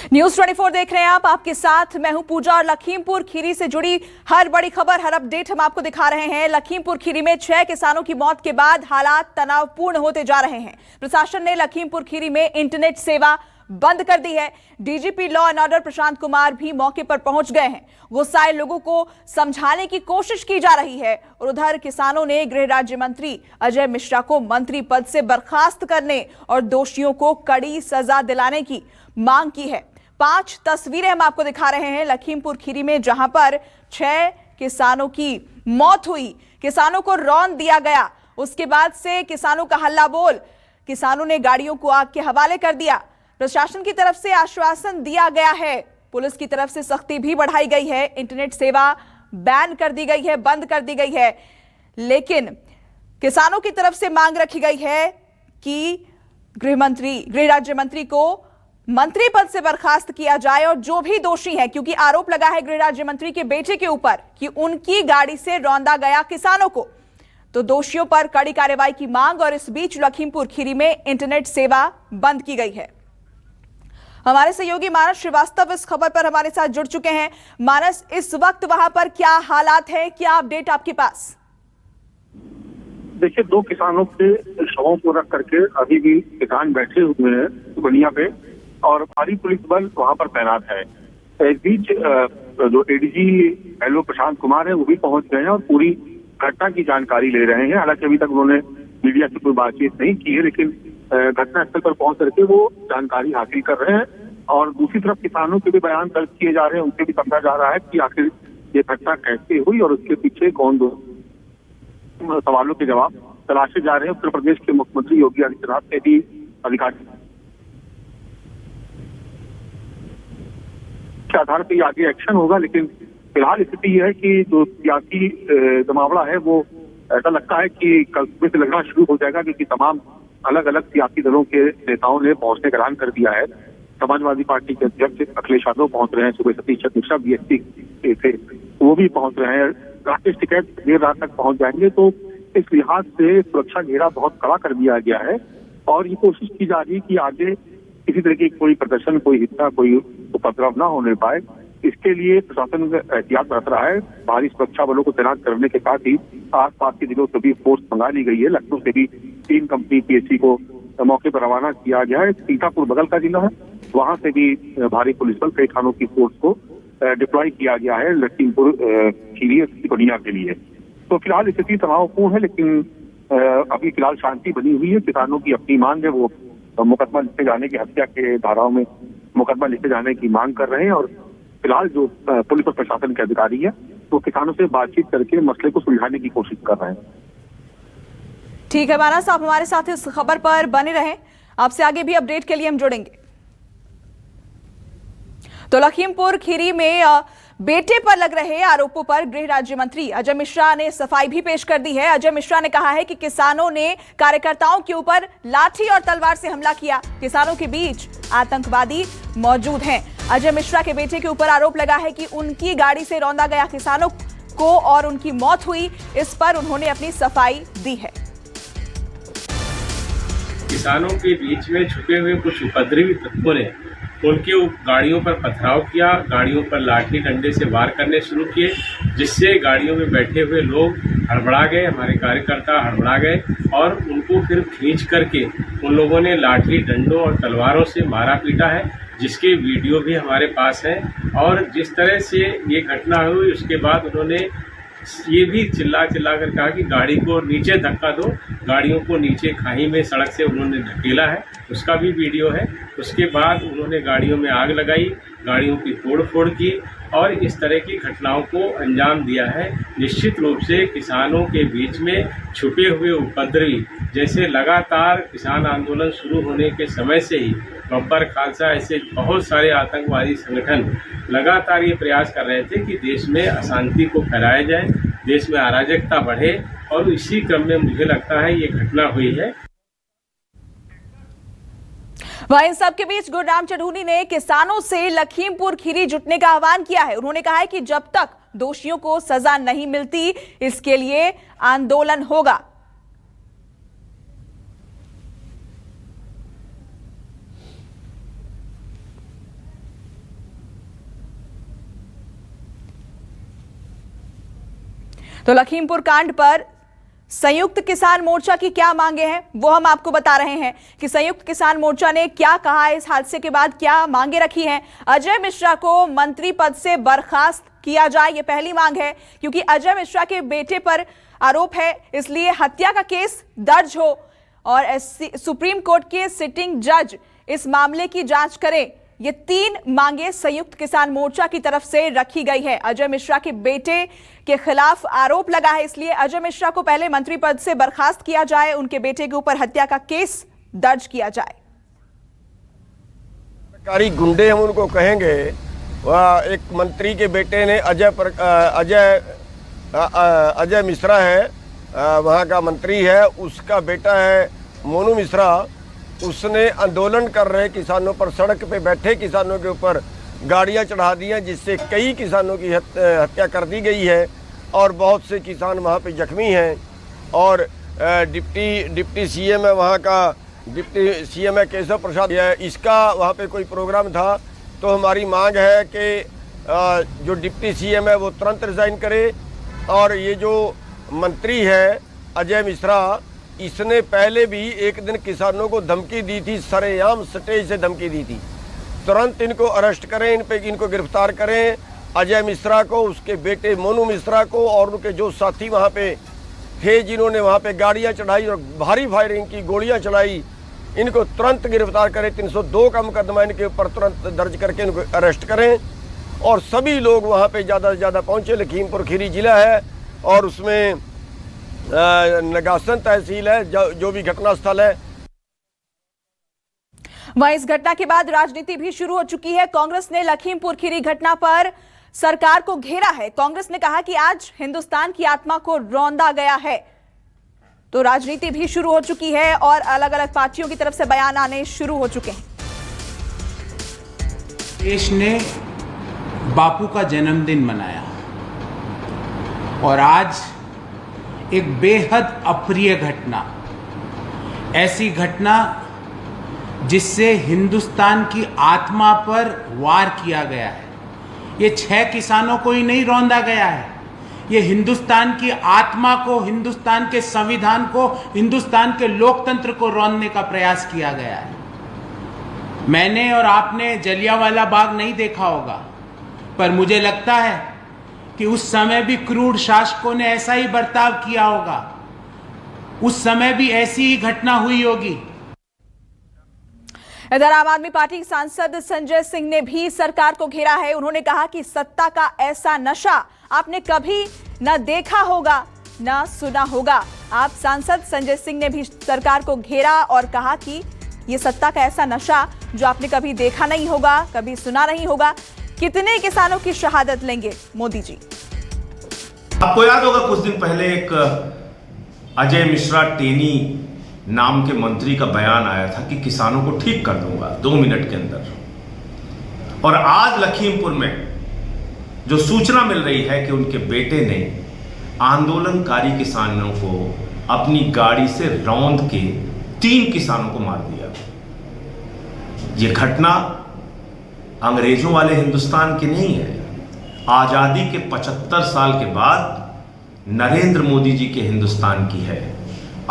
News 24 देख रहे हैं आप। आपके साथ मैं हूं पूजा और लखीमपुर खीरी से जुड़ी हर बड़ी खबर, हर अपडेट हम आपको दिखा रहे हैं। लखीमपुर खीरी में 6 किसानों की मौत के बाद हालात तनावपूर्ण होते जा रहे हैं। प्रशासन ने लखीमपुर खीरी में इंटरनेट सेवा बंद कर दी है। DGP law and order Prashant Kumar भी मौके पर पहुंच गए हैं। गुस्साए लोगों को समझाने की कोशिश की जा रही है और उधर किसानों ने गृह राज्य मंत्री अजय मिश्रा को मंत्री पद से बर्खास्त करने और दोषियों को कड़ी सजा दिलाने की मांग की है। 5 तस्वीरें हम आपको दिखा रहे हैं लखीमपुर खीरी में, जहां पर 6 किसानों की मौत हुई। किसानों को रौंद दिया गया। उसके बाद से किसानों का हल्ला बोल, किसानों ने गाड़ियों को आग के हवाले कर दिया। प्रशासन की तरफ से आश्वासन दिया गया है, पुलिस की तरफ से सख्ती भी बढ़ाई गई है। इंटरनेट सेवा बैन कर दी गई है, बंद कर दी गई है, लेकिन किसानों की तरफ से मांग रखी गई है कि गृह राज्य मंत्री को मंत्री पद से बर्खास्त किया जाए और जो भी दोषी है, क्योंकि आरोप लगा है गृह राज्य मंत्री के बेटे के ऊपर कि उनकी गाड़ी से रौंदा गया किसानों को, तो दोषियों पर कड़ी कार्रवाई की मांग। और इस बीच लखीमपुर खीरी में इंटरनेट सेवा बंद की गई है। हमारे सहयोगी मानस श्रीवास्तव इस खबर पर हमारे साथ जुड़ चुके हैं। मानस, इस वक्त वहां पर क्या हालात है, क्या अपडेट आपके पास? देखिए, 2 किसानों के शवों को रख करके अभी भी किसान बैठे हुए हैं दुनिया पे और भारी पुलिस बल वहां पर तैनात है। इस बीच जो एडीजी एलओ प्रशांत कुमार है वो भी पहुंच गए हैं और पूरी घटना की जानकारी ले रहे हैं। हालांकि अभी तक उन्होंने मीडिया से कोई बातचीत नहीं की है, लेकिन घटनास्थल पर पहुंच करके वो जानकारी हासिल कर रहे हैं। और दूसरी तरफ किसानों के भी बयान दर्ज किए जा रहे हैं, उनसे भी समझा जा रहा है कि आखिर ये घटना कैसे हुई और उसके पीछे कौन सवालों के जवाब तलाशे जा रहे हैं। उत्तर प्रदेश के मुख्यमंत्री योगी आदित्यनाथ ने भी अधिकारी के आधार पर आगे एक्शन होगा, लेकिन फिलहाल स्थिति यह है कि जो सियासी जमावड़ा है वो ऐसा लगता है कि कल सुबह से लगना शुरू हो जाएगा, क्योंकि तमाम अलग अलग सियासी दलों के नेताओं ने पहुंचने का ऐलान कर दिया है। समाजवादी पार्टी के अध्यक्ष अखिलेश यादव पहुंच रहे हैं, सुबह सतीश चंद्र मिश्रा बीएसपी थे वो भी पहुंच रहे हैं। राकेश टिकैत देर रात तक पहुंच जाएंगे, तो इस लिहाज से सुरक्षा घेरा बहुत कड़ा कर दिया गया है और ये कोशिश की जा रही है कि आगे किसी तरह की कोई प्रदर्शन, कोई हिंसा, कोई उपद्रव न होने पाए। इसके लिए प्रशासन एहतियात बरत रहा है। भारी सुरक्षा बलों को तैनात करने के साथ ही आसपास के जिलों से भी फोर्स मंगा ली गई है। लखनऊ से भी 3 कंपनी पीएससी को मौके पर रवाना किया गया है। सीतापुर बगल का जिला है, वहां से भी भारी पुलिस बल, कई थानों की फोर्स को डिप्लॉय किया गया है लखीमपुर खीरी दुनिया के लिए। तो फिलहाल स्थिति तनावपूर्ण है, लेकिन अभी फिलहाल शांति बनी हुई है। किसानों की अपनी मांग है, वो मुकदमा लिखे जाने की, हत्या के धाराओं में मुकदमा लिखे जाने की मांग कर रहे हैं। और फिलहाल जो पुलिस और प्रशासन के अधिकारी है वो किसानों से बातचीत करके मसले को सुलझाने की कोशिश कर रहे हैं। ठीक है मानस, आप हमारे साथ इस खबर पर बने रहें, आपसे आगे भी अपडेट के लिए हम जुड़ेंगे। तो लखीमपुर खीरी में बेटे पर लग रहे आरोपों पर गृह राज्य मंत्री अजय मिश्रा ने सफाई भी पेश कर दी है। अजय मिश्रा ने कहा है कि किसानों ने कार्यकर्ताओं के ऊपर लाठी और तलवार से हमला किया, किसानों के बीच आतंकवादी मौजूद हैं। अजय मिश्रा के बेटे के ऊपर आरोप लगा है कि उनकी गाड़ी से रौंदा गया किसानों को और उनकी मौत हुई। इस पर उन्होंने अपनी सफाई दी है। किसानों के बीच में छुपे हुए कुछ उपद्रवी तत्वों ने उनके गाड़ियों पर पथराव किया, गाड़ियों पर लाठी डंडे से वार करने शुरू किए, जिससे गाड़ियों में बैठे हुए लोग हड़बड़ा गए, हमारे कार्यकर्ता हड़बड़ा गए और उनको फिर खींच करके उन लोगों ने लाठी डंडों और तलवारों से मारा पीटा है, जिसके वीडियो भी हमारे पास है। और जिस तरह से ये घटना हुई उसके बाद उन्होंने ये भी चिल्ला कर कहा कि गाड़ी को नीचे धक्का दो, गाड़ियों को नीचे खाई में सड़क से उन्होंने धकेला है, उसका भी वीडियो है। उसके बाद उन्होंने गाड़ियों में आग लगाई, गाड़ियों की तोड़-फोड़ की और इस तरह की घटनाओं को अंजाम दिया है। निश्चित रूप से किसानों के बीच में छुपे हुए उपद्रवी, जैसे लगातार किसान आंदोलन शुरू होने के समय से ही बब्बर खालसा ऐसे बहुत सारे आतंकवादी संगठन लगातार ये प्रयास कर रहे थे कि देश में अशांति को फैलाया जाए, देश में अराजकता बढ़े, और इसी क्रम में मुझे लगता है ये घटना हुई है। वहीं इन सबके बीच गुरनाम चढ़ूनी ने किसानों से लखीमपुर खीरी जुटने का आह्वान किया है। उन्होंने कहा है कि जब तक दोषियों को सजा नहीं मिलती, इसके लिए आंदोलन होगा। तो लखीमपुर कांड पर संयुक्त किसान मोर्चा की क्या मांगे हैं वो हम आपको बता रहे हैं कि संयुक्त किसान मोर्चा ने क्या कहा है, इस हादसे के बाद क्या मांगे रखी हैं। अजय मिश्रा को मंत्री पद से बर्खास्त किया जाए, ये पहली मांग है, क्योंकि अजय मिश्रा के बेटे पर आरोप है, इसलिए हत्या का केस दर्ज हो और सुप्रीम कोर्ट के सिटिंग जज इस मामले की जांच करें। ये 3 मांगे संयुक्त किसान मोर्चा की तरफ से रखी गई है। अजय मिश्रा के बेटे के खिलाफ आरोप लगा है, इसलिए अजय मिश्रा को पहले मंत्री पद से बर्खास्त किया जाए, उनके बेटे के ऊपर हत्या का केस दर्ज किया जाए। सरकारी गुंडे हम उनको कहेंगे। वह एक मंत्री के बेटे ने अजय मिश्रा है, वहाँ का मंत्री है, उसका बेटा है मोनू मिश्रा। उसने आंदोलन कर रहे किसानों पर, सड़क पे बैठे किसानों के ऊपर गाड़ियां चढ़ा दी हैं, जिससे कई किसानों की हत्या कर दी गई है और बहुत से किसान वहां पे जख्मी हैं। और डिप्टी सीएम है, वहां का डिप्टी सीएम है केशव प्रसाद है, इसका वहां पे कोई प्रोग्राम था। तो हमारी मांग है कि जो डिप्टी सीएम है वो तुरंत रिजाइन करे और ये जो मंत्री है अजय मिश्रा, इसने पहले भी एक दिन किसानों को धमकी दी थी, सरेआम स्टेज से धमकी दी थी। तुरंत इनको अरेस्ट करें, इनको गिरफ्तार करें, अजय मिश्रा को, उसके बेटे मोनू मिश्रा को और उनके जो साथी वहाँ पे थे जिन्होंने वहाँ पे गाड़ियाँ चढ़ाई और भारी फायरिंग की, गोलियाँ चलाई, इनको तुरंत गिरफ्तार करें। 302 का मुकदमा इनके ऊपर तुरंत दर्ज करके इनको अरेस्ट करें और सभी लोग वहाँ पे ज़्यादा से ज़्यादा पहुँचे। लखीमपुर खीरी जिला है और उसमें नगासन तहसील है, जो भी घटना स्थल है। वहीं इस घटना के बाद राजनीति भी शुरू हो चुकी है। कांग्रेस ने लखीमपुर खीरी घटना पर सरकार को घेरा है। कांग्रेस ने कहा कि आज हिंदुस्तान की आत्मा को रौंदा गया है। तो राजनीति भी शुरू हो चुकी है और अलग अलग पार्टियों की तरफ से बयान आने शुरू हो चुके हैं। देश ने बापू का जन्मदिन मनाया और आज एक बेहद अप्रिय घटना, ऐसी घटना जिससे हिंदुस्तान की आत्मा पर वार किया गया है। ये 6 किसानों को ही नहीं रौंदा गया है, ये हिंदुस्तान की आत्मा को, हिंदुस्तान के संविधान को, हिंदुस्तान के लोकतंत्र को रौंदने का प्रयास किया गया है। मैंने और आपने जलियांवाला बाग नहीं देखा होगा, पर मुझे लगता है कि उस समय भी क्रूर शासकों ने ऐसा ही बर्ताव किया होगा, उस समय भी ऐसी ही घटना हुई होगी। इधर आम आदमी पार्टी सांसद संजय सिंह ने भी सरकार को घेरा है। उन्होंने कहा कि सत्ता का ऐसा नशा आपने कभी न देखा होगा न सुना होगा। आप सांसद संजय सिंह ने भी सरकार को घेरा और कहा कि ये सत्ता का ऐसा नशा जो आपने कभी देखा नहीं होगा, कभी सुना नहीं होगा। कितने किसानों की शहादत लेंगे मोदी जी? आपको याद होगा कुछ दिन पहले एक अजय मिश्रा टेनी नाम के मंत्री का बयान आया था कि किसानों को ठीक कर दूंगा 2 मिनट के अंदर। और आज लखीमपुर में जो सूचना मिल रही है कि उनके बेटे ने आंदोलनकारी किसानों को अपनी गाड़ी से रौंद के 3 किसानों को मार दिया। ये घटना अंग्रेजों वाले हिंदुस्तान की नहीं है, आजादी के 75 साल के बाद नरेंद्र मोदी जी के हिंदुस्तान की है,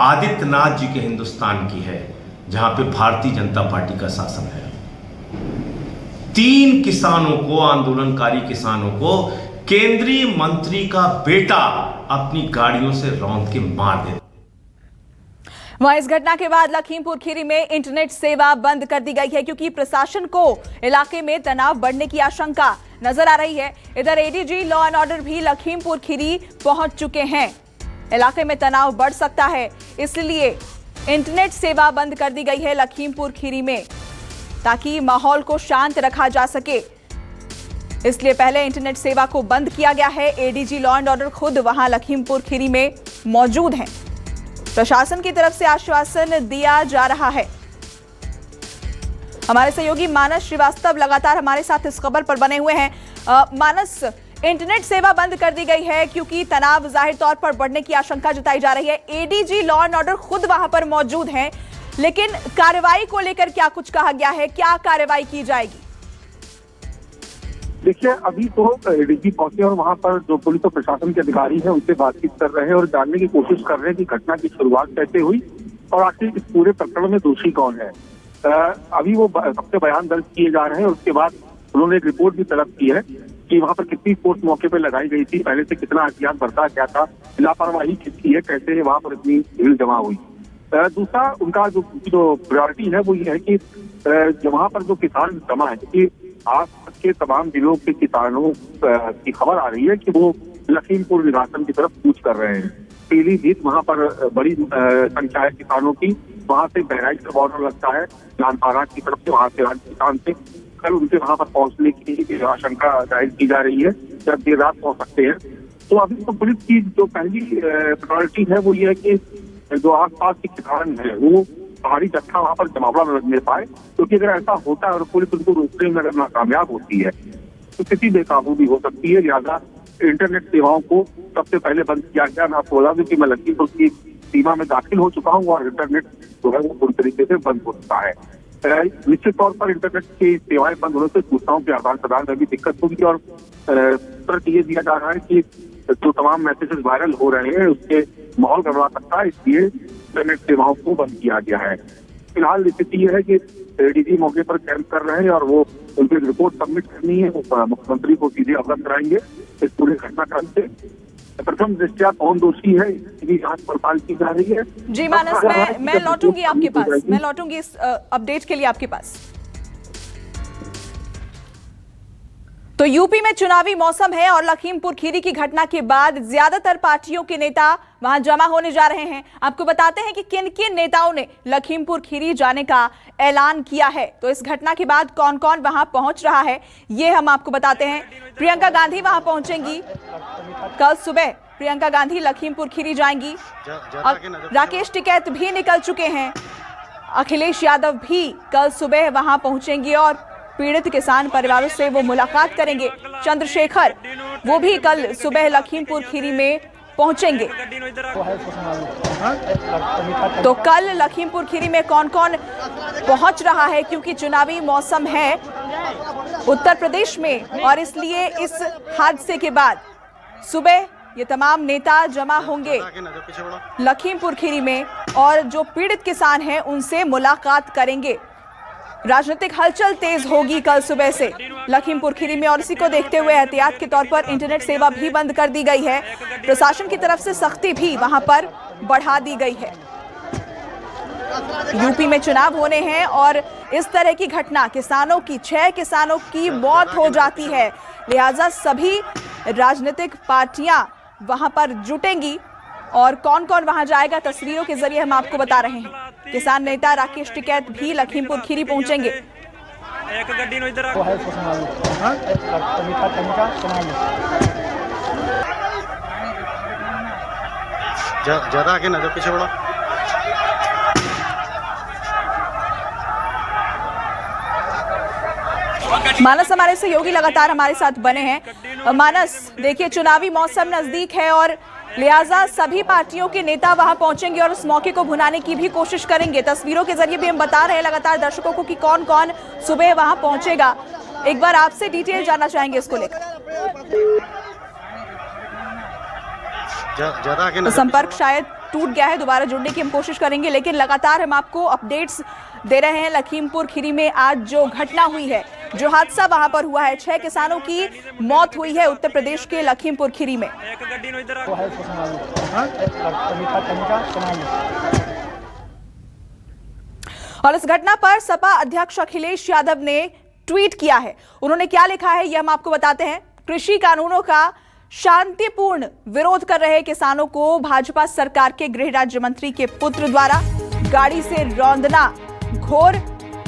आदित्यनाथ जी के हिंदुस्तान की है, जहां पे भारतीय जनता पार्टी का शासन है। 3 किसानों को, आंदोलनकारी किसानों को केंद्रीय मंत्री का बेटा अपनी गाड़ियों से रौंद के मार देता। वहीं इस घटना के बाद लखीमपुर खीरी में इंटरनेट सेवा बंद कर दी गई है, क्योंकि प्रशासन को इलाके में तनाव बढ़ने की आशंका नजर आ रही है। इधर एडीजी लॉ एंड ऑर्डर भी लखीमपुर खीरी पहुंच चुके हैं। इलाके में तनाव बढ़ सकता है, इसलिए इंटरनेट सेवा बंद कर दी गई है लखीमपुर खीरी में, ताकि माहौल को शांत रखा जा सके। इसलिए पहले इंटरनेट सेवा को बंद किया गया है। एडीजी लॉ एंड ऑर्डर खुद वहां लखीमपुर खीरी में मौजूद हैं। प्रशासन की तरफ से आश्वासन दिया जा रहा है। हमारे सहयोगी मानस श्रीवास्तव लगातार हमारे साथ इस खबर पर बने हुए हैं। मानस, इंटरनेट सेवा बंद कर दी गई है क्योंकि तनाव जाहिर तौर पर बढ़ने की आशंका जताई जा रही है। एडीजी लॉ एंड ऑर्डर खुद वहां पर मौजूद हैं, लेकिन कार्रवाई को लेकर क्या कुछ कहा गया है? क्या कार्रवाई की जाएगी? देखिए, अभी तो एडीजी पहुंचे और वहां पर जो पुलिस और प्रशासन के अधिकारी हैं उनसे बातचीत कर रहे हैं और जानने की कोशिश कर रहे हैं कि घटना की शुरुआत कैसे हुई और आखिर इस पूरे प्रकरण में दोषी कौन है। अभी वो सबसे बयान दर्ज किए जा रहे हैं। उसके बाद उन्होंने एक रिपोर्ट भी तलब की है कि वहां पर कितनी फोर्स मौके पर लगाई गई थी, पहले से कितना एहतियात बरता गया था, लापरवाही किसकी है, कैसे वहां पर इतनी भीड़ जमा हुई। दूसरा उनका जो प्रायोरिटी है वो ये है कि वहां पर जो किसान जमा है, क्योंकि आज तक के तमाम जिलों के किसानों की खबर आ रही है कि वो लखीमपुर विरासत की तरफ कूच कर रहे हैं। पीलीभीत वहां पर बड़ी संख्या है किसानों की, वहां से बहराइच का बॉर्डर लगता है लानपारा की तरफ से, वहां से राजस्थान से कल उनके वहां पर पहुंचने की आशंका जाहिर की जा रही है, जब देर रात पहुंच सकते हैं। तो अभी तो पुलिस की जो पहली प्रायोरिटी है वो ये है कि जो आसपास के किसान है वो भारी जत्था वहां पर जमावड़ा न लगने पाए, क्योंकि अगर ऐसा होता है और पुलिस उनको रोकने में अगर नाकामयाब होती है तो स्थिति बेकाबू भी हो सकती है। लिहाजा इंटरनेट सेवाओं को सबसे पहले बंद किया गया। मैं आपको बता दूं कि मैं लखीमपुर की सीमा में दाखिल हो चुका हूं और इंटरनेट जो है वो पूरी तरीके से बंद हो चुका है। निश्चित तौर पर इंटरनेट की सेवाएं बंद होने से सूचनाओं के आदान प्रदान में भी दिक्कत होगी और उत्तर ये दिया जा रहा है कि जो तमाम मैसेजेस वायरल हो रहे हैं उसके माहौल गड़बड़ा सकता है, इसलिए इंटरनेट सेवाओं को बंद किया गया है। फिलहाल स्थिति यह है कि एडीजी मौके पर कैंप कर रहे हैं और वो उनकी रिपोर्ट सबमिट करनी है, वो मुख्यमंत्री को सीधे अवगत कराएंगे इस पूरे घटनाक्रम से। प्रथम दृष्टया कौन दोषी है इसकी जांच पड़ताल की जा रही है। जी मानस, मैं लौटूंगी आपके पास, मैं लौटूंगी इस अपडेट के लिए आपके पास। तो यूपी में चुनावी मौसम है और लखीमपुर खीरी की घटना के बाद ज्यादातर पार्टियों के नेता वहां जमा होने जा रहे हैं। आपको बताते हैं कि किन किन नेताओं ने लखीमपुर खीरी जाने का ऐलान किया है। तो इस घटना के बाद कौन कौन वहां पहुंच रहा है ये हम आपको बताते हैं। प्रियंका गांधी वहां पहुंचेंगी, कल सुबह प्रियंका गांधी लखीमपुर खीरी जाएंगी। राकेश टिकैत भी निकल चुके हैं, अखिलेश यादव भी कल सुबह वहां पहुंचेंगे और पीड़ित किसान परिवारों से वो मुलाकात करेंगे। चंद्रशेखर वो भी कल सुबह लखीमपुर खीरी में पहुंचेंगे। तो कल लखीमपुर खीरी में कौन कौन पहुंच रहा है, क्योंकि चुनावी मौसम है उत्तर प्रदेश में और इसलिए इस हादसे के बाद सुबह ये तमाम नेता जमा होंगे लखीमपुर खीरी में और जो पीड़ित किसान हैं उनसे मुलाकात करेंगे। राजनीतिक हलचल तेज होगी कल सुबह से लखीमपुर खीरी में और इसी को देखते हुए एहतियात के तौर पर इंटरनेट सेवा भी बंद कर दी गई है। प्रशासन की तरफ से सख्ती भी वहां पर बढ़ा दी गई है। यूपी में चुनाव होने हैं और इस तरह की घटना किसानों की 6 किसानों की मौत हो जाती है, लिहाजा सभी राजनीतिक पार्टियां वहां पर जुटेंगी और कौन कौन वहां जाएगा तस्वीरों के जरिए हम आपको बता रहे हैं। किसान नेता राकेश टिकैत भी लखीमपुर खीरी पहुंचेंगे। ज्यादा आगे ना जो पीछे बढ़ो। मानस हमारे सहयोगी लगातार हमारे साथ बने हैं। मानस, देखिए चुनावी मौसम नजदीक है और लिहाजा सभी पार्टियों के नेता वहां पहुंचेंगे और उस मौके को भुनाने की भी कोशिश करेंगे। तस्वीरों के जरिए भी हम बता रहे हैं लगातार दर्शकों को कि कौन कौन सुबह वहां पहुंचेगा। एक बार आपसे डिटेल जानना चाहेंगे इसको लेकर। तो संपर्क शायद टूट गया है, दोबारा जुड़ने की हम कोशिश करेंगे, लेकिन लगातार हम आपको अपडेट्स दे रहे हैं। लखीमपुर खीरी में आज जो घटना हुई है, जो हादसा वहां पर हुआ है, 6 किसानों की मौत हुई है उत्तर प्रदेश के लखीमपुर खीरी में। और इस घटना पर सपा अध्यक्ष अखिलेश यादव ने ट्वीट किया है। उन्होंने क्या लिखा है ये हम आपको बताते हैं। कृषि कानूनों का शांतिपूर्ण विरोध कर रहे किसानों को भाजपा सरकार के गृह राज्य मंत्री के पुत्र द्वारा गाड़ी से रौंदना घोर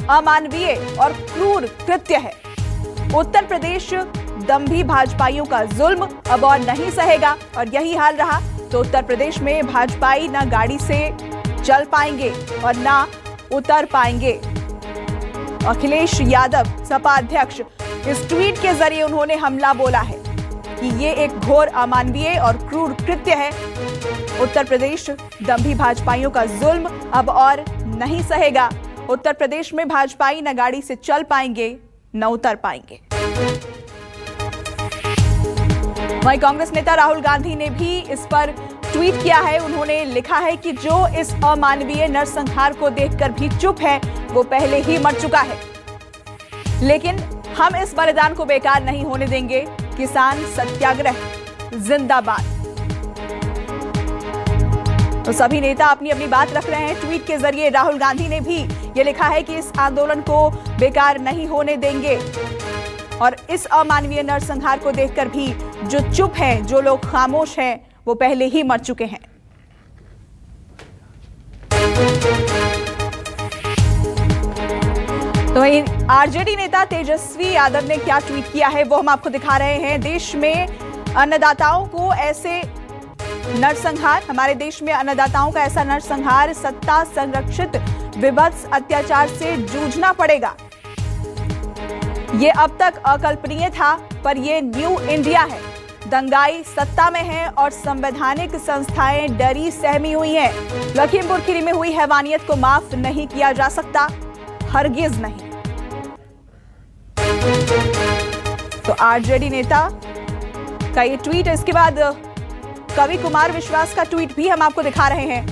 अमानवीय और क्रूर कृत्य है। उत्तर प्रदेश दंभी भाजपाइयों का जुल्म अब और नहीं सहेगा और यही हाल रहा तो उत्तर प्रदेश में भाजपाई ना गाड़ी से चल पाएंगे और ना उतर पाएंगे। अखिलेश यादव सपा अध्यक्ष इस ट्वीट के जरिए उन्होंने हमला बोला है कि ये एक घोर अमानवीय और क्रूर कृत्य है। उत्तर प्रदेश दंभी भाजपाइयों का जुल्म अब और नहीं सहेगा। उत्तर प्रदेश में भाजपाई न गाड़ी से चल पाएंगे न उतर पाएंगे। वहीं कांग्रेस नेता राहुल गांधी ने भी इस पर ट्वीट किया है। उन्होंने लिखा है कि जो इस अमानवीय नरसंहार को देखकर भी चुप है वो पहले ही मर चुका है, लेकिन हम इस बलिदान को बेकार नहीं होने देंगे। किसान सत्याग्रह जिंदाबाद। तो सभी नेता अपनी अपनी बात रख रहे हैं। ट्वीट के जरिए राहुल गांधी ने भी ये लिखा है कि इस आंदोलन को बेकार नहीं होने देंगे और इस अमानवीय नरसंहार को देखकर भी जो चुप हैं, जो लोग खामोश हैं, वो पहले ही मर चुके हैं। तो आरजेडी नेता तेजस्वी यादव ने क्या ट्वीट किया है वो हम आपको दिखा रहे हैं। देश में अन्नदाताओं को ऐसे नरसंहार, हमारे देश में अन्नदाताओं का ऐसा नरसंहार सत्ता संरक्षित विभत्स अत्याचार से जूझना पड़ेगा। ये अब तक अकल्पनीय था, पर ये न्यू इंडिया है। दंगाई सत्ता में है और संवैधानिक संस्थाएं डरी सहमी हुई हैं। लखीमपुर खीरी में हुई हैवानियत को माफ नहीं किया जा सकता, हरगिज नहीं। तो आरजेडी नेता का ये ट्वीट, इसके बाद कवि कुमार विश्वास का ट्वीट भी हम आपको दिखा रहे हैं।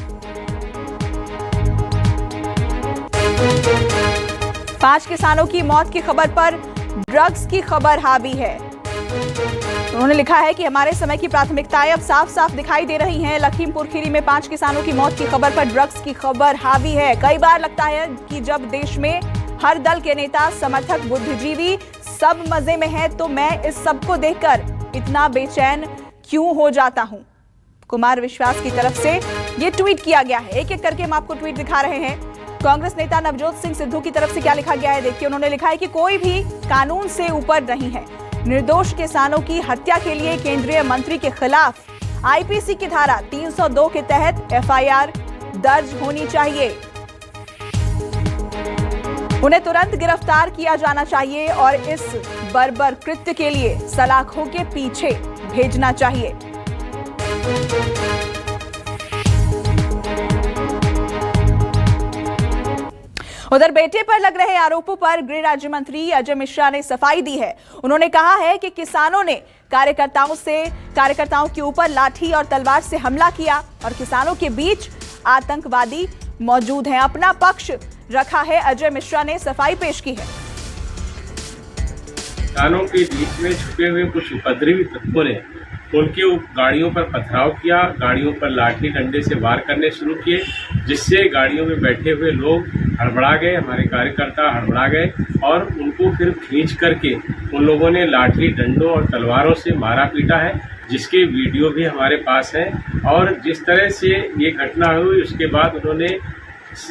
5 किसानों की मौत की खबर पर ड्रग्स की खबर हावी है। उन्होंने लिखा है कि हमारे समय की प्राथमिकताएं अब साफ साफ दिखाई दे रही हैं। लखीमपुर खीरी में 5 किसानों की मौत की खबर पर ड्रग्स की खबर हावी है। कई बार लगता है कि जब देश में हर दल के नेता, समर्थक, बुद्धिजीवी सब मजे में है, तो मैं इस सब को देखकर इतना बेचैन क्यों हो जाता हूं। कुमार विश्वास की तरफ से ये ट्वीट किया गया है। एक एक करके हम आपको ट्वीट दिखा रहे हैं। कांग्रेस नेता नवजोत सिंह सिद्धू की तरफ से क्या लिखा गया है देखिए। उन्होंने लिखा है कि कोई भी कानून से ऊपर नहीं है। निर्दोष किसानों की हत्या के लिए केंद्रीय मंत्री के खिलाफ आईपीसी की धारा 302 के तहत एफआईआर दर्ज होनी चाहिए। उन्हें तुरंत गिरफ्तार किया जाना चाहिए और इस बर्बर कृत्य के लिए सलाखों के पीछे भेजना चाहिए। उधर बेटे पर लग रहे आरोपों पर गृह राज्य मंत्री अजय मिश्रा ने सफाई दी है। उन्होंने कहा है कि किसानों ने कार्यकर्ताओं के ऊपर लाठी और तलवार से हमला किया और किसानों के बीच आतंकवादी मौजूद हैं। अपना पक्ष रखा है। अजय मिश्रा ने सफाई पेश की है। किसानों के बीच में छुपे हुए कुछ उपद्रवी तत्वों ने उनके गाड़ियों पर पथराव किया, गाड़ियों पर लाठी डंडे से वार करने शुरू किए, जिससे गाड़ियों में बैठे हुए लोग हड़बड़ा गए, हमारे कार्यकर्ता हड़बड़ा गए और उनको फिर खींच करके उन लोगों ने लाठी डंडों और तलवारों से मारा पीटा है, जिसके वीडियो भी हमारे पास है। और जिस तरह से ये घटना हुई उसके बाद उन्होंने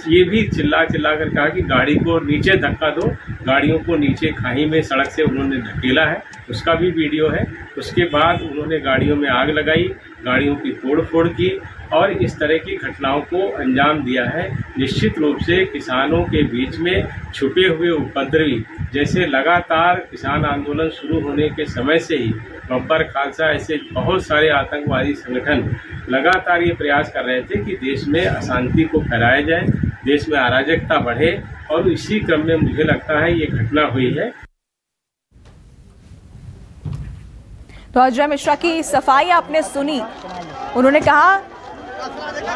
ये भी चिल्ला कर कहा कि गाड़ी को नीचे धक्का दो। गाड़ियों को नीचे खाई में सड़क से उन्होंने धकेला है, उसका भी वीडियो है। उसके बाद उन्होंने गाड़ियों में आग लगाई, गाड़ियों की तोड़-फोड़ की और इस तरह की घटनाओं को अंजाम दिया है। निश्चित रूप से किसानों के बीच में छुपे हुए उपद्रवी, जैसे लगातार किसान आंदोलन शुरू होने के समय से ही बब्बर खालसा ऐसे बहुत सारे आतंकवादी संगठन लगातार ये प्रयास कर रहे थे कि देश में अशांति को फैलाया जाए, देश में अराजकता बढ़े, और इसी क्रम में मुझे लगता है ये घटना हुई है। तो अजय मिश्रा की सफाई आपने सुनी। उन्होंने कहा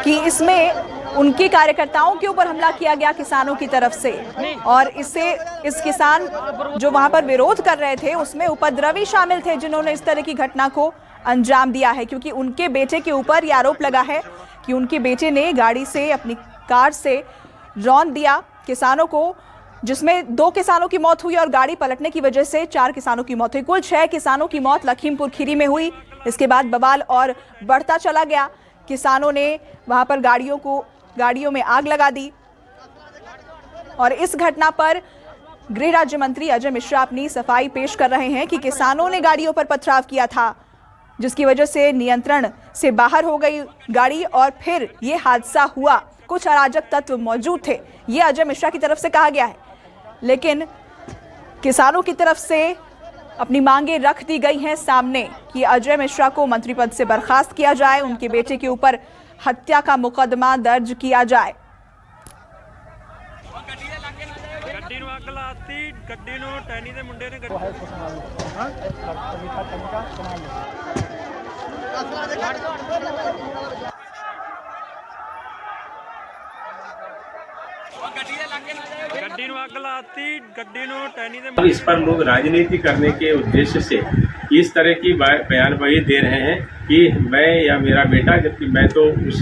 कि इसमें उनके कार्यकर्ताओं के ऊपर हमला किया गया किसानों की तरफ से, और इस किसान जो वहां पर विरोध कर रहे थे उसमें उपद्रवी शामिल थे जिन्होंने इस तरह की घटना को अंजाम दिया है। क्योंकि उनके बेटे के ऊपर यह आरोप लगा है कि उनके बेटे ने गाड़ी से, अपनी कार से रौंद दिया किसानों को, जिसमें 2 किसानों की मौत हुई और गाड़ी पलटने की वजह से 4 किसानों की मौत हुई। कुल 6 किसानों की मौत लखीमपुर खीरी में हुई। इसके बाद बवाल और बढ़ता चला गया। किसानों ने वहां पर गाड़ियों में आग लगा दी और इस घटना पर गृह राज्य मंत्री अजय मिश्रा अपनी सफाई पेश कर रहे हैं कि किसानों ने गाड़ियों पर पथराव किया था, जिसकी वजह से नियंत्रण से बाहर हो गई गाड़ी और फिर ये हादसा हुआ। कुछ अराजक तत्व मौजूद थे, ये अजय मिश्रा की तरफ से कहा गया है। लेकिन किसानों की तरफ से अपनी मांगे रख दी गई हैं सामने कि अजय मिश्रा को मंत्री पद से बर्खास्त किया जाए, उनके बेटे के ऊपर हत्या का मुकदमा दर्ज किया जाए। ਗੱਡੀ ਨੂੰ ਟੈਨੀ ਦੇ ਮੁੰਡੇ ਨੇ ਗੱਡੀ ਨੂੰ ਅੱਗ ਲਾਤੀ ਗੱਡੀ ਨੂੰ ਟੈਨੀ ਦੇ इस पर लोग राजनीति करने के उद्देश्य से इस तरह की बयानबाजी दे रहे हैं कि मैं या मेरा बेटा, जबकि मैं तो उस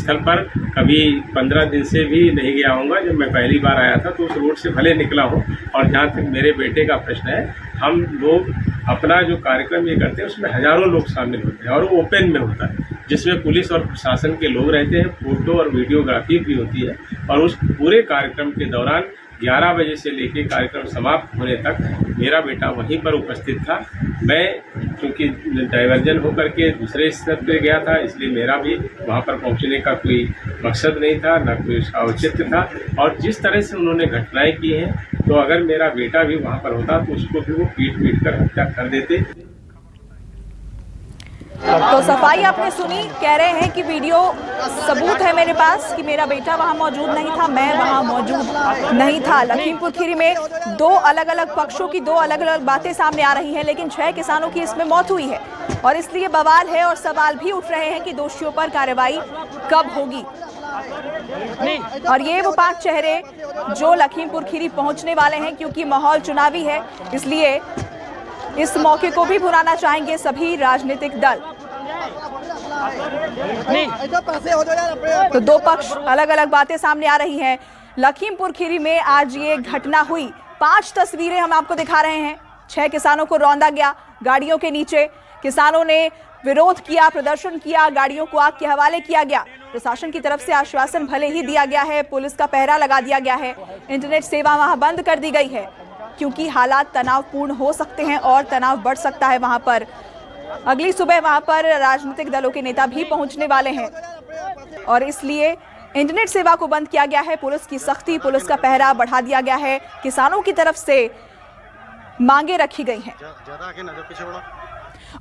स्थल पर कभी 15 दिन से भी नहीं गया हूँगा। जब मैं पहली बार आया था तो उस रोड से भले निकला हूँ। और जहाँ तक मेरे बेटे का प्रश्न है, हम लोग अपना जो कार्यक्रम ये करते हैं उसमें हजारों लोग शामिल होते हैं और वो ओपन में होता है, जिसमें पुलिस और प्रशासन के लोग रहते हैं, फोटो और वीडियोग्राफी भी होती है। और उस पूरे कार्यक्रम के दौरान 11 बजे से लेकर कार्यक्रम समाप्त होने तक मेरा बेटा वहीं पर उपस्थित था। मैं क्योंकि डाइवर्जन होकर के दूसरे स्तर पर गया था, इसलिए मेरा भी वहाँ पर पहुँचने का कोई मकसद नहीं था, न कोई उसका औचित्य था। और जिस तरह से उन्होंने घटनाएं की हैं, तो अगर मेरा बेटा भी वहाँ पर होता तो उसको भी वो पीट कर हत्या कर देते। तो सफाई आपने सुनी, कह रहे हैं कि वीडियो सबूत है मेरे पास कि मेरा बेटा वहां मौजूद नहीं था, मैं वहां मौजूद नहीं था। लखीमपुर खीरी में दो अलग अलग पक्षों की दो अलग अलग बातें सामने आ रही हैं, लेकिन 6 किसानों की इसमें मौत हुई है और इसलिए बवाल है और सवाल भी उठ रहे हैं कि दोषियों पर कार्रवाई कब होगी। और ये वो 5 चेहरे जो लखीमपुर खीरी पहुंचने वाले हैं, क्योंकि माहौल चुनावी है, इसलिए इस मौके को भी भुनाना चाहेंगे सभी राजनीतिक दल। तो दो पक्ष अलग अलग बातें सामने आ रही हैं। लखीमपुर खीरी में आज ये घटना हुई। 5 तस्वीरें हम आपको दिखा रहे हैं। 6 किसानों को रौंदा गया गाड़ियों के नीचे, किसानों ने विरोध किया, प्रदर्शन किया, गाड़ियों को आग के हवाले किया गया। प्रशासन की तरफ से आश्वासन भले ही दिया गया है, पुलिस का पहरा लगा दिया गया है, इंटरनेट सेवा वहां बंद कर दी गई है क्योंकि हालात तनावपूर्ण हो सकते हैं और तनाव बढ़ सकता है वहां पर। अगली सुबह वहां पर राजनीतिक दलों के नेता भी पहुंचने वाले हैं और इसलिए इंटरनेट सेवा को बंद किया गया है। पुलिस की सख्ती, पुलिस का पहरा बढ़ा दिया गया है। किसानों की तरफ से मांगे रखी गई हैं।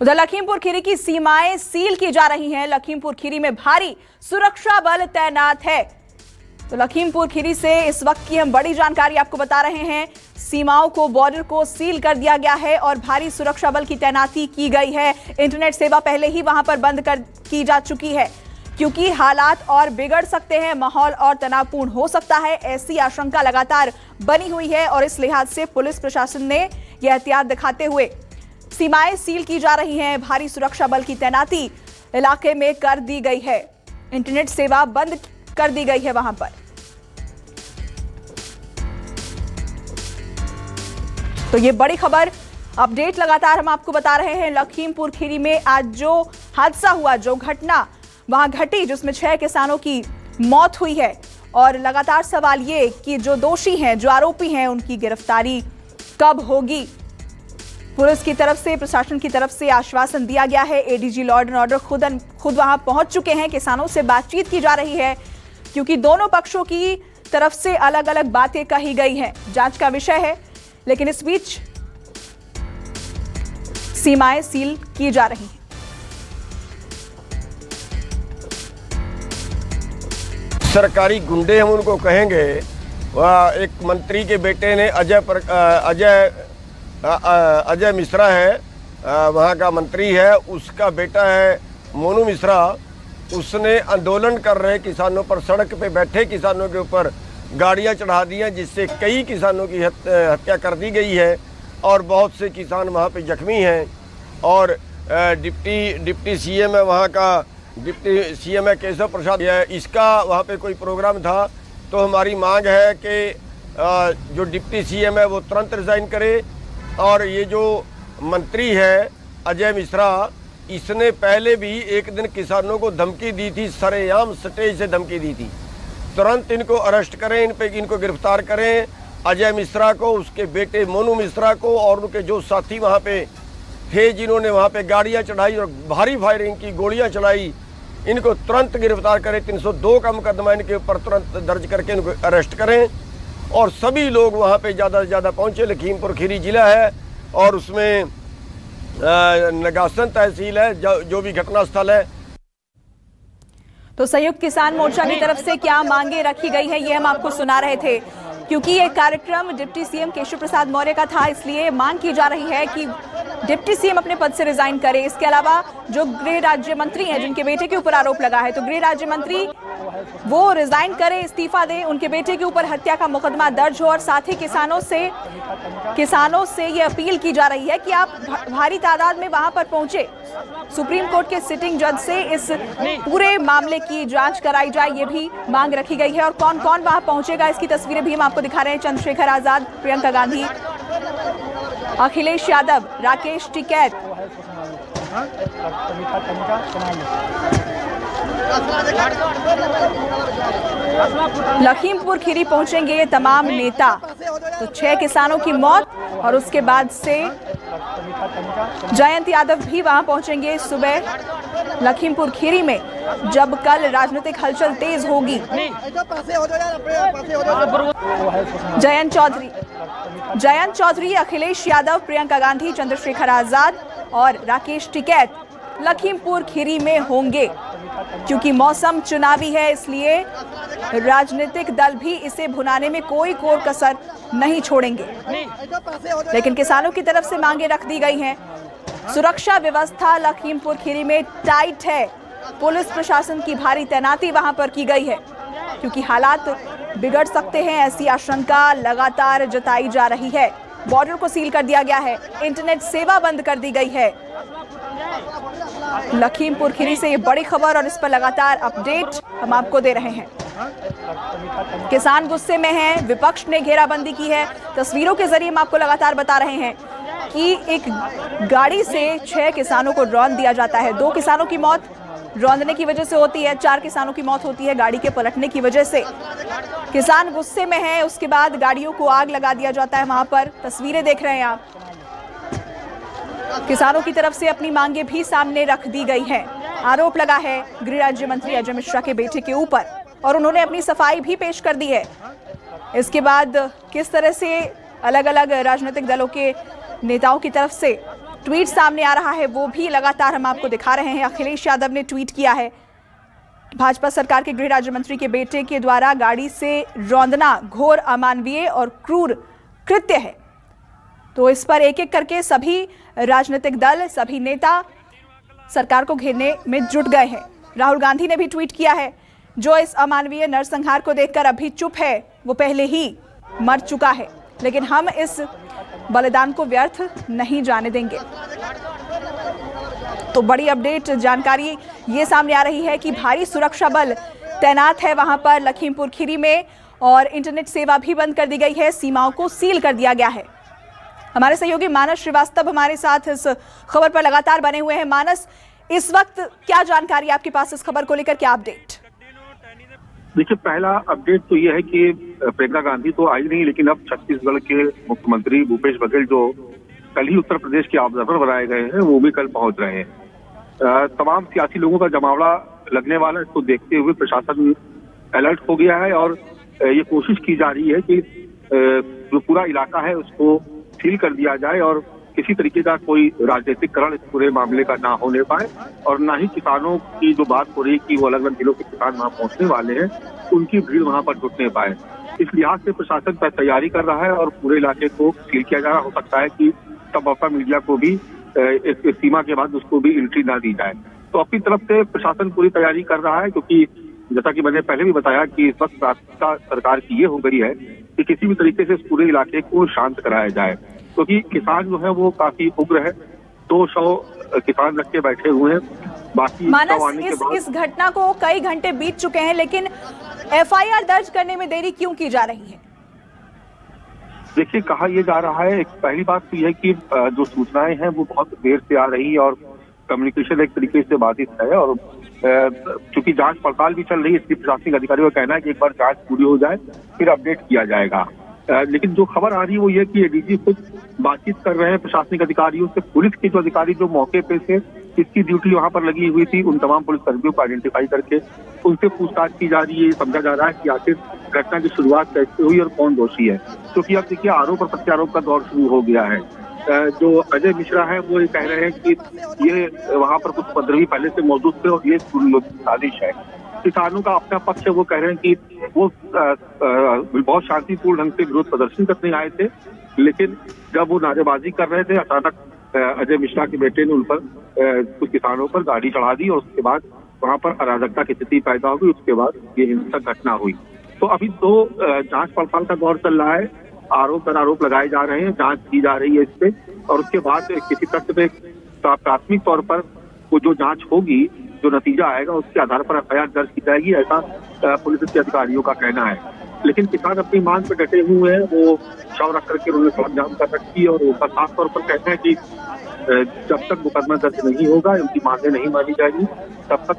उधर लखीमपुर खीरी की सीमाएं सील की जा रही हैं। लखीमपुर खीरी में भारी सुरक्षा बल तैनात है। तो लखीमपुर खीरी से इस वक्त की हम बड़ी जानकारी आपको बता रहे हैं। सीमाओं को, बॉर्डर को सील कर दिया गया है और भारी सुरक्षा बल की तैनाती की गई है। इंटरनेट सेवा पहले ही वहां पर बंद की जा चुकी है क्योंकि हालात और बिगड़ सकते हैं, माहौल और तनावपूर्ण हो सकता है, ऐसी आशंका लगातार बनी हुई है और इस लिहाज से पुलिस प्रशासन ने यह एहतियात दिखाते हुए सीमाएं सील की जा रही हैं। भारी सुरक्षा बल की तैनाती इलाके में कर दी गई है। इंटरनेट सेवा बंद कर दी गई है वहां पर। तो ये बड़ी खबर, अपडेट लगातार हम आपको बता रहे हैं। लखीमपुर खीरी में आज जो हादसा हुआ, जो घटना वहां घटी, जिसमें 6 किसानों की मौत हुई है और लगातार सवाल ये कि जो दोषी हैं, जो आरोपी हैं, उनकी गिरफ्तारी कब होगी। पुलिस की तरफ से, प्रशासन की तरफ से आश्वासन दिया गया है। एडीजी लॉ एंड ऑर्डर खुद वहां पहुंच चुके हैं। किसानों से बातचीत की जा रही है क्योंकि दोनों पक्षों की तरफ से अलग अलग बातें कही गई हैं। जांच का विषय है, लेकिन इस बीच सीमाएं सील की जा रही हैं। सरकारी गुंडे हम उनको कहेंगे। वह एक मंत्री के बेटे ने अजय मिश्रा है, वहाँ का मंत्री है, उसका बेटा है मोनू मिश्रा। उसने आंदोलन कर रहे किसानों पर, सड़क पे बैठे किसानों के ऊपर गाड़ियां चढ़ा दी हैं, जिससे कई किसानों की हत्या कर दी गई है और बहुत से किसान वहाँ पे जख्मी हैं। और डिप्टी सीएम है, वहाँ का डिप्टी सीएम है केशव प्रसाद है, इसका वहाँ पे कोई प्रोग्राम था। तो हमारी मांग है कि जो डिप्टी सीएम है वो तुरंत रिज़ाइन करे। और ये जो मंत्री है अजय मिश्रा, इसने पहले भी एक दिन किसानों को धमकी दी थी, सरेआम स्टेज से धमकी दी थी। तुरंत इनको अरेस्ट करें, इनको गिरफ्तार करें, अजय मिश्रा को, उसके बेटे मोनू मिश्रा को और उनके जो साथी वहाँ पे थे, जिन्होंने वहाँ पे गाड़ियाँ चढ़ाई और भारी फायरिंग की, गोलियाँ चलाई, इनको तुरंत गिरफ्तार करें। 302 का मुकदमा इनके ऊपर तुरंत दर्ज करके इनको अरेस्ट करें। और सभी लोग वहाँ पे ज़्यादा से ज़्यादा पहुँचे। लखीमपुर खीरी जिला है और उसमें नगासन तहसील है, जो भी घटना स्थल है। तो संयुक्त किसान मोर्चा की तरफ से क्या मांगे रखी गई है, ये हम आपको सुना रहे थे। क्योंकि ये कार्यक्रम डिप्टी सीएम केशव प्रसाद मौर्य का था, इसलिए मांग की जा रही है कि डिप्टी सीएम अपने पद से रिजाइन करे। इसके अलावा जो गृह राज्य मंत्री हैं, जिनके बेटे के ऊपर आरोप लगा है, तो गृह राज्य मंत्री वो रिजाइन करे, इस्तीफा दें, उनके बेटे के ऊपर हत्या का मुकदमा दर्ज हो। और साथ ही किसानों से ये अपील की जा रही है कि आप भारी तादाद में वहां पर पहुंचे, सुप्रीम कोर्ट के सिटिंग जज से इस पूरे मामले की जांच कराई जाए, ये भी मांग रखी गई है। और कौन कौन वहां पहुंचेगा, इसकी तस्वीरें भी हम आपको दिखा रहे हैं। चंद्रशेखर आजाद, प्रियंका गांधी, अखिलेश यादव, राकेश टिकैत, लखीमपुर खीरी पहुंचेंगे ये तमाम नेता। तो 6 किसानों की मौत और उसके बाद से जयंत यादव भी वहां पहुंचेंगे सुबह लखीमपुर खीरी में, जब कल राजनीतिक हलचल तेज होगी। जयंत चौधरी, अखिलेश यादव, प्रियंका गांधी, चंद्रशेखर आजाद और राकेश टिकैत लखीमपुर खीरी में होंगे। क्योंकि मौसम चुनावी है, इसलिए राजनीतिक दल भी इसे भुनाने में कोई कोर कसर नहीं छोड़ेंगे। लेकिन किसानों की तरफ से मांगे रख दी गई हैं। सुरक्षा व्यवस्था लखीमपुर खीरी में टाइट है, पुलिस प्रशासन की भारी तैनाती वहां पर की गई है, क्योंकि हालात बिगड़ सकते हैं, ऐसी आशंका लगातार जताई जा रही है। बॉर्डर को सील कर दिया गया है, इंटरनेट सेवा बंद कर दी गई है। लखीमपुर खीरी से ये बड़ी खबर और इस पर लगातार अपडेट हम आपको दे रहे हैं। किसान गुस्से में हैं, विपक्ष ने घेराबंदी की है। तस्वीरों के जरिए हम आपको लगातार बता रहे हैं कि एक गाड़ी से 6 किसानों को रौंद दिया जाता है। 2 किसानों की मौत रौंदने की वजह से होती है, 4 किसानों की मौत होती है गाड़ी के पलटने की वजह से। किसान गुस्से में हैं, उसके बाद गाड़ियों को आग लगा दिया जाता है। वहां पर तस्वीरें देख रहे हैं आप। किसानों की तरफ से अपनी मांगे भी सामने रख दी गई हैं। आरोप लगा है गृह राज्य मंत्री अजय मिश्रा के बेटे के ऊपर और उन्होंने अपनी सफाई भी पेश कर दी है। इसके बाद किस तरह से अलग अलग राजनीतिक दलों के नेताओं की तरफ से ट्वीट सामने आ रहा है, वो भी लगातार हम आपको दिखा रहे हैं। अखिलेश यादव ने ट्वीट किया है, भाजपा सरकार के गृह राज्य मंत्री के बेटे के द्वारा गाड़ी से रौंदना घोर अमानवीय और क्रूर कृत्य है। तो इस पर एक एक करके सभी राजनीतिक दल, सभी नेता सरकार को घेरने में जुट गए हैं। राहुल गांधी ने भी ट्वीट किया है, जो इस अमानवीय नरसंहार को देखकर अभी चुप है, वो पहले ही मर चुका है, लेकिन हम इस बलिदान को व्यर्थ नहीं जाने देंगे। तो बड़ी अपडेट जानकारी ये सामने आ रही है कि भारी सुरक्षा बल तैनात है वहां पर लखीमपुर खीरी में और इंटरनेट सेवा भी बंद कर दी गई है, सीमाओं को सील कर दिया गया है। हमारे सहयोगी मानस श्रीवास्तव हमारे साथ इस खबर पर लगातार बने हुए हैं। मानस, इस वक्त क्या जानकारी आपके पास इस खबर को लेकर, क्या अपडेट? देखिए, पहला अपडेट तो ये है कि प्रियंका गांधी तो आई नहीं, लेकिन अब छत्तीसगढ़ के मुख्यमंत्री भूपेश बघेल, जो कल ही उत्तर प्रदेश के ऑब्जर्वर बनाए गए हैं, वो भी कल पहुंच रहे हैं। तमाम सियासी लोगों का जमावड़ा लगने वाला, इसको देखते हुए प्रशासन अलर्ट हो गया है और ये कोशिश की जा रही है कि जो पूरा इलाका है उसको सील कर दिया जाए और किसी तरीके का कोई राजनीतिकरण इस पूरे मामले का ना होने पाए और ना ही किसानों की जो बात हो रही है कि वो अलग अलग जिलों के किसान वहां पहुंचने वाले हैं, उनकी भीड़ वहां पर जुटने पाए। इस लिहाज से प्रशासन पर तैयारी कर रहा है और पूरे इलाके को सील किया जा रहा। हो सकता है कि संभवतः मीडिया को भी इस सीमा के बाद उसको भी एंट्री ना दी जाए। तो अपनी तरफ से प्रशासन पूरी तैयारी कर रहा है, क्योंकि जैसा कि मैंने पहले भी बताया कि इस वक्त प्राथमिकता सरकार की ये हो गई है कि किसी भी तरीके से इस पूरे इलाके को शांत कराया जाए, क्योंकि किसान जो है वो काफी उग्र है। 200 किसान रख के बैठे हुए हैं। बाकी मानस, इस घटना को कई घंटे बीत चुके हैं, लेकिन एफआईआर दर्ज करने में देरी क्यों की जा रही है? देखिए, कहा यह जा रहा है, पहली बात तो यह है कि जो सूचनाएं हैं वो बहुत देर से आ रही है और कम्युनिकेशन एक तरीके से बाधित है और चूंकि जांच पड़ताल भी चल रही है, इसलिए प्रशासनिक अधिकारियों का कहना है कि एक बार जांच पूरी हो जाए फिर अपडेट किया जाएगा। लेकिन जो खबर आ रही है वो ये कि एडीजी खुद बातचीत कर रहे हैं प्रशासनिक अधिकारियों से। पुलिस के जो अधिकारी जो मौके पे थे, इसकी ड्यूटी वहां पर लगी हुई थी, उन तमाम पुलिसकर्मियों को आइडेंटिफाई करके उनसे पूछताछ की जा रही है। समझा जा रहा है कि आखिर घटना की शुरुआत कैसे हुई और कौन दोषी है, क्योंकि अब देखिए आरोप और प्रत्यारोप का दौर शुरू हो गया है। जो अजय मिश्रा है वो ये कह रहे हैं कि ये वहां पर कुछ उपद्रवी पहले से मौजूद थे और ये साजिश है। किसानों का अपना पक्ष है, वो कह रहे हैं कि वो बहुत शांतिपूर्ण ढंग से विरोध प्रदर्शन करने आए थे, लेकिन जब वो नारेबाजी कर रहे थे अचानक अजय मिश्रा के बेटे ने उन पर कुछ किसानों पर गाड़ी चढ़ा दी और उसके बाद वहां पर अराजकता की स्थिति पैदा हो गई। उसके बाद ये हिंसक घटना हुई। तो अभी तो जांच पड़ताल का दौर चल रहा है, आरोप पर आरोप लगाए जा रहे हैं, जांच की जा रही है इस पे, और उसके बाद किसी तथ्य पे प्राथमिक तौर पर वो जो जांच होगी, जो नतीजा आएगा उसके आधार पर एफआईआर दर्ज की जाएगी, ऐसा पुलिस के अधिकारियों का कहना है। लेकिन किसान अपनी मांग पर डटे हुए हैं, वो शव रख करके उन्होंने सड़क जाम कर रखी है और वो साफ तौर पर कहते हैं कि जब तक मुकदमा दर्ज नहीं होगा, उनकी मांगें नहीं मानी जाएगी, तब तक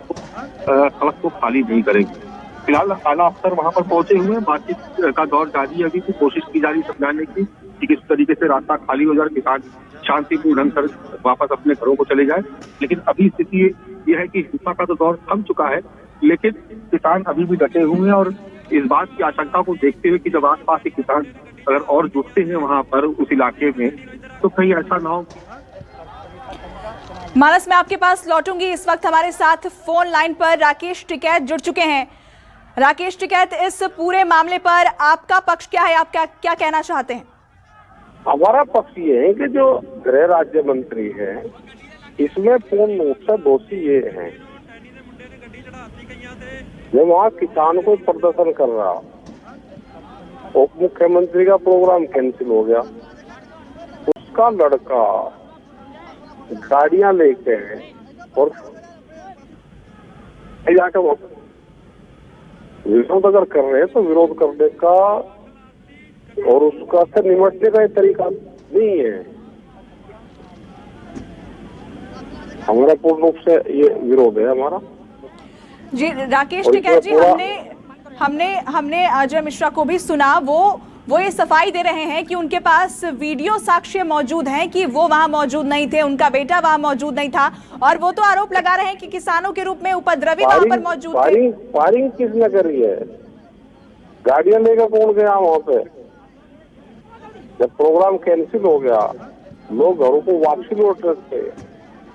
सड़क को खाली नहीं करेंगे। फिलहाल आला अफसर वहां पर पहुंचे हुए हैं, बातचीत का दौर जारी है, अभी भी कोशिश की जा रही समझाने की कि किस तरीके से रास्ता खाली हो जाए, किसान शांतिपूर्ण ढंग से वापस अपने घरों को चले जाए। लेकिन अभी स्थिति ये है कि हिंसा का तो दौर थम चुका है, लेकिन किसान अभी भी डटे हुए हैं और इस बात की आशंका को देखते हुए कि जब आसपास के किसान अगर और जुटते हैं वहां पर उस इलाके में, तो कहीं ऐसा ना हो। मानस, मैं आपके पास लौटूंगी। इस वक्त हमारे साथ फोन लाइन पर राकेश टिकैत जुड़ चुके हैं। राकेश टिकैत, इस पूरे मामले पर आपका पक्ष क्या है, आप क्या कहना चाहते हैं? हमारा पक्ष ये है कि जो गृह राज्य मंत्री है इसमें पूर्ण रूप से दोषी ये है, जो वहाँ किसान को प्रदर्शन कर रहा, उप मुख्यमंत्री का प्रोग्राम कैंसिल हो गया, उसका लड़का गाड़ियां लेके और जाकर विरोध अगर कर रहे हैं तो विरोध करने का और उसका से निपटने का तरीका नहीं है। हमारा पूर्ण रूप से ये विरोध है हमारा। जी राकेश टिकैत जी, हमने अजय मिश्रा को भी सुना, वो ये सफाई दे रहे हैं कि उनके पास वीडियो साक्ष्य मौजूद हैं कि वो वहां मौजूद नहीं थे, उनका बेटा वहां मौजूद नहीं था, और वो तो आरोप लगा रहे हैं कि किसानों के रूप में उपद्रवी वहां पर मौजूद थे। फायरिंग किसने करी है? गाड़ियां लेकर कौन गया वहां पे? जब प्रोग्राम कैंसिल हो गया, लोग घरों को वापसी लौट रहे थे,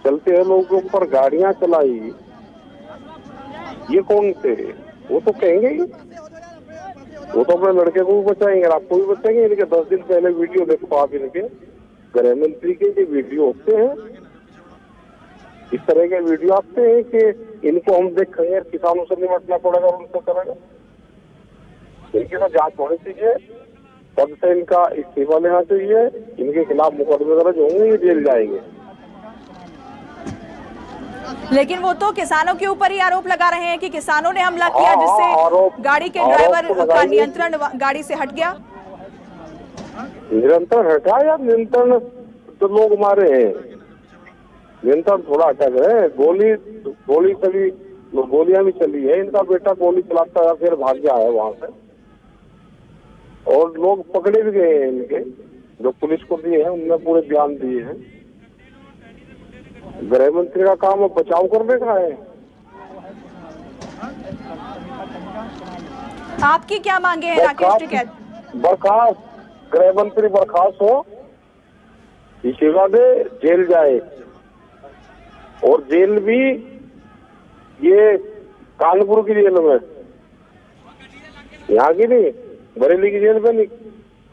चलते हैं लोगों के ऊपर गाड़ियां चलाई, ये कौन थे? वो तो कहेंगे ही, वो तो अपने लड़के को भी बचाएंगे, आपको भी बचाएंगे। इनके 10 दिन पहले वीडियो देखो आप, इनके गृह मंत्री के ये वीडियो होते हैं, इस तरह के वीडियो आते हैं कि इनको हम देखेंगे, किसानों से निपटना पड़ेगा, उनको करेगा। इनकी तो जांच होनी चाहिए, पद से इनका इस्तीफा लेना चाहिए, इनके खिलाफ मुकदमे दर्ज होंगे, ये जेल जाएंगे। लेकिन वो तो किसानों के ऊपर ही आरोप लगा रहे हैं कि किसानों ने हमला किया, जिससे गाड़ी के ड्राइवर का नियंत्रण गाड़ी से हट गया। निरंतर हटा या नियंत्रण तो लोग मारे हैं, नियंत्रण थोड़ा हटा गए। गोली चली, गोलियां भी चली है, इनका बेटा गोली चलाता है फिर भाग गया है वहां से, और लोग पकड़े भी गए हैं। इनके जो पुलिस को दिए हैं उनने पूरे बयान दिए हैं। गृह मंत्री का काम अब बचाव करने का है। आपकी क्या मांगे हैं राकेश टिकैत? बर्खास्त, गृह मंत्री बर्खास्त हो, इस्तीफा दे, जेल जाए, और जेल भी ये कानपुर की जेल में, यहाँ की नहीं, बरेली की जेल में नहीं,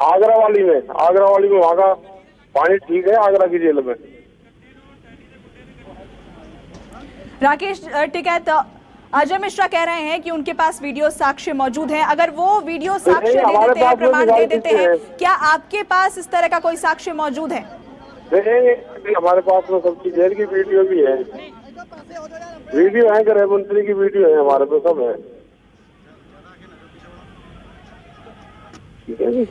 आगरा वाली में वहाँ का पानी ठीक है, आगरा की जेल में। राकेश टिकैत, अजय मिश्रा कह रहे हैं कि उनके पास वीडियो साक्ष्य मौजूद हैं। अगर वो वीडियो साक्ष्य दे देते हैं, प्रमाण दे देते हैं, क्या आपके पास इस तरह का कोई साक्ष्य मौजूद है? हमारे पास में सब चीज जेल की वीडियो भी है, वीडियो है, गृह मंत्री की वीडियो है, हमारे पास सब है। ठीक है जी।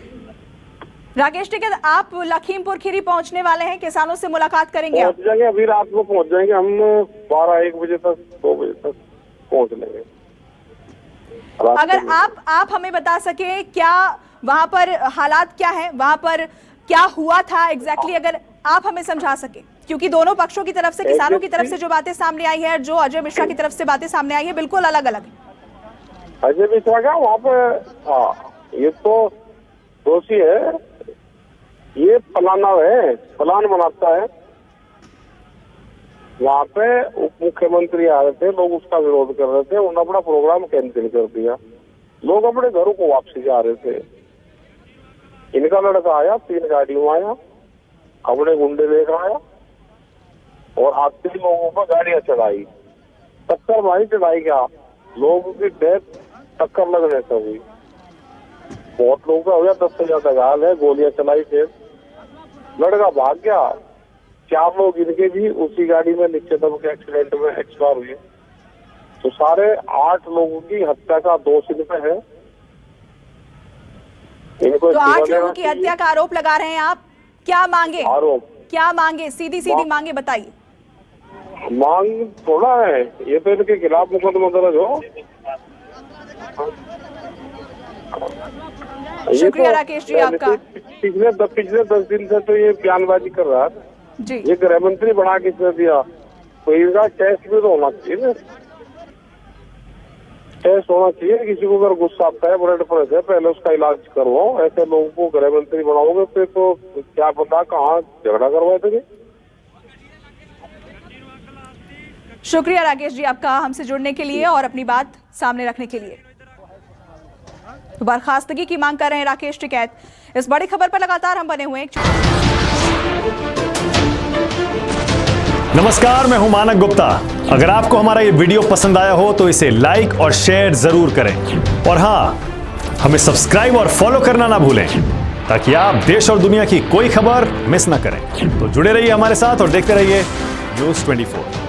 राकेश टिकैत, आप लखीमपुर खीरी पहुंचने वाले हैं, किसानों से मुलाकात करेंगे? पहुंच जाएंगे, अभी रात को पहुंच जाएंगे हम, 12-1 बजे तक, 2 बजे तक पहुंच लेंगे। अगर आप हमें बता सके, क्या वहां पर हालात क्या है, वहां पर क्या हुआ था एग्जैक्टली, अगर आप हमें समझा सके, क्योंकि दोनों पक्षों की तरफ से, किसानों की तरफ से जो बातें सामने आई है, जो अजय मिश्रा की तरफ से बातें सामने आई है, बिल्कुल अलग अलग है। अजय मिश्रा क्या वहाँ पे, हाँ, ये तो दोषी है, ये प्लान बनाता है, वहाँ पे उप मुख्यमंत्री आ रहे थे, लोग उसका विरोध कर रहे थे, उन्होंने अपना प्रोग्राम कैंसिल कर दिया। लोग अपने घरों को वापसी जा रहे थे। इनका लड़का आया, 3 गाड़ियों में आया, अपने गुंडे लेकर आया और आते ही लोगों पर गाड़ियां चढ़ाई। टक्कर मारी, चढ़ाई क्या, लोगों की डेथ टक्कर लगने से हुई। बहुत लोगों का हो गया, 10 से ज्यादा घायल है, गोलियां चलाई। फिर लड़का भाग गया। 4 लोग इनके भी उसी गाड़ी में नीचे दब के एक्सीडेंट में एक्सपायर हुए। तो सारे 8 लोगों की हत्या का दोष इन पे है। इनको तो 8 लोगों की हत्या का आरोप लगा रहे हैं आप, क्या मांगे? आरोप क्या मांगे? सीधी मांगे बताइए। मांग थोड़ा है, ये तो इनके खिलाफ मुकदमा दर्ज हो। शुक्रिया राकेश जी आपका। पिछले 10 दिन से तो ये बयानबाजी कर रहा है जी। ये गृह मंत्री बना किसने दिया? तो इनका टेस्ट भी तो होना चाहिए ना, टेस्ट होना चाहिए। किसी को अगर गुस्सा आता है, ब्लड प्रेशर है, पहले उसका इलाज करवाओ। ऐसे लोगों को गृह मंत्री बनाओगे फिर तो क्या पता कहाँ झगड़ा करवाए थे। शुक्रिया राकेश जी आपका हमसे जुड़ने के लिए और अपनी बात सामने रखने के लिए। बर्खास्तगी की मांग कर रहे हैं राकेश टिकैत। इस बड़ी खबर पर लगातार हम बने हुए हैं। नमस्कार, मैं हूं मानक गुप्ता। अगर आपको हमारा ये वीडियो पसंद आया हो तो इसे लाइक और शेयर जरूर करें और हां, हमें सब्सक्राइब और फॉलो करना ना भूलें ताकि आप देश और दुनिया की कोई खबर मिस ना करें। तो जुड़े रहिए हमारे साथ और देखते रहिए न्यूज़ 24।